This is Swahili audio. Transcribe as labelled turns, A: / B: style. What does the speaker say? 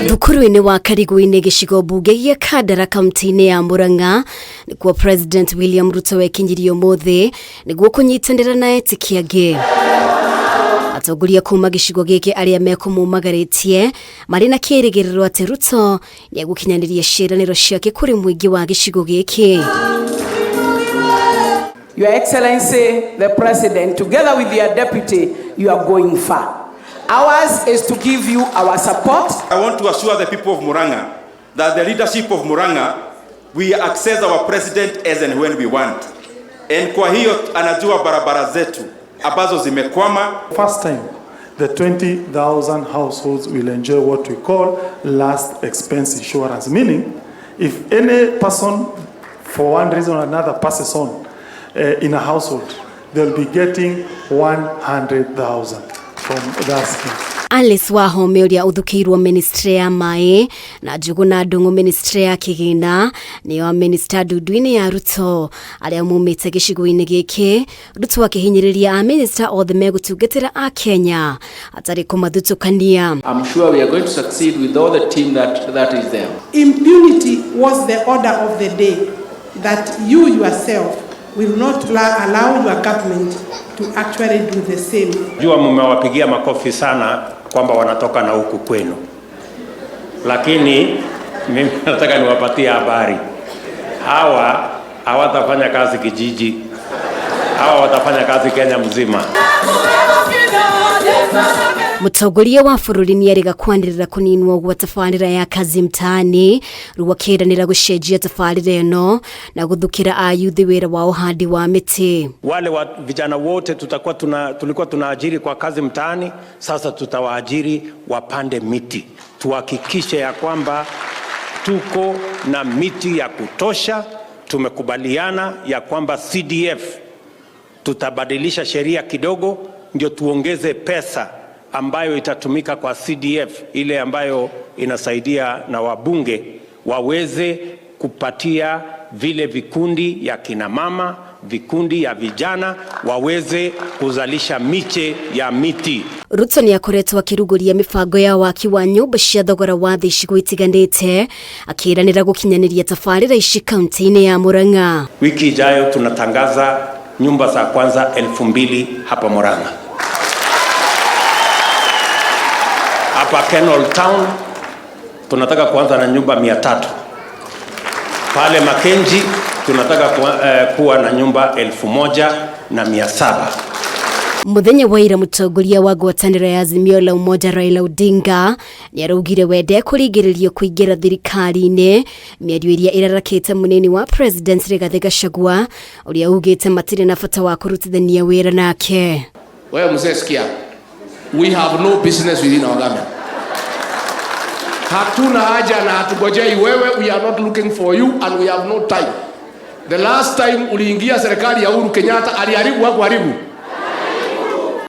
A: Thukuru-ini wa Karigu-ini gĩcigo mbunge gĩa Kandara kaunti-ini ya Murang'a nĩkuo President William Ruto wekinyirie ũmũthĩ nĩguo kunyitanĩra na etikia angĩ. Atongoria kuma gĩcigo gĩkĩ arĩa mekumũmagarĩtie marĩ na kĩĩrĩgĩrĩro atĩ Ruto nĩegukinyaniria ciĩranĩro ciake kũrĩ mũingĩ wa gĩcigo gĩkĩ.
B: Your Excellency, the President, together with your deputy, you are going far. Ours is to give you our support.
C: I want to assure the people of Murang'a that the leadership of Murang'a, we access our president as and when we want. And kwa hiyo anajua barabara zetu ambazo zimekwama.
D: First time, the 20,000 households will enjoy what we call last expense insurance. Meaning, if any person, for one reason or another, passes on in a household, they'll be getting 100,000 from that scheme.
A: Alice Wahome uria uthukirwo ministry ya mai na Njuguna Ndung'u ministry ya kigina niyo minister ndudu-ini ya Ruto aria mumite gicigo-ini giki. Ruto akihinyiriria a minister othe megutungatira a Kenya atari kumathutukania.
E: I'm sure we are going to succeed with all the team that is there.
F: Impunity was the order of the day, that you yourself will not allow your government to actually do the same.
G: Jua mumewapigia makofi sana kwamba wanatoka na huku kwenu. Lakini mimi nataka niwapatie habari. Hawa hawatafanya kazi kijiji. Hawa watafanya kazi Kenya mzima.
A: Mutongoria wa bururi nĩarega kwanĩrĩra kũninwo gwa tabarira ya Kazi Mtaani rũwakiranĩra gũcenjia tabarira ĩno na gũthukĩra a youth wĩra wa Uhandi wa miti.
G: Wale vijana wote tulikuwa tunaajiri kwa Kazi Mtaani, sasa tutawaajiri wapande miti. Tuhakikishe ya kwamba tuko na miti ya kutosha. Tumekubaliana ya kwamba CDF tutabadilisha sheria kidogo ndio tuongeze pesa ambayo itatumika kwa CDF, ile ambayo inasaidia na wabunge waweze kupatia vile vikundi ya kina mama, vikundi ya vijana waweze kuzalisha miche ya miti.
A: Ruto nĩakoretwo akiruguria mibango ya waki wa nyumba cia thogora wa thĩ icigo itiganĩte akiranĩra gukinyaniria tabarira ici kaunti-ini ya Murang'a.
G: Wiki ijayo tunatangaza nyumba za kwanza 2,000 hapa Murang'a. Hapa Kenol town tunataka kuanza na nyumba 300. Pale Makenji tunataka kuwa na nyumba 1,700.
A: Muthenya wa ira mutongoria wa ngwatanĩro ya Azimio la Umoja Raila Odinga nĩaraugire wende kũringĩrĩrio kũingĩra thirikari-inĩ, mĩario ĩrĩa ĩrarakĩte mũnini wa President Rigathi Gachagua ũrĩa augĩte matirĩ na bata wa kũrutithania wĩra nake.
E: Wewe mzee sikia, we have no business within our government. Hatuna haja na hatugojei wewe, we are not looking for you and we have no time. The last time uliingia serikali ya Uhuru Kenyatta aliharibu hakuharibu.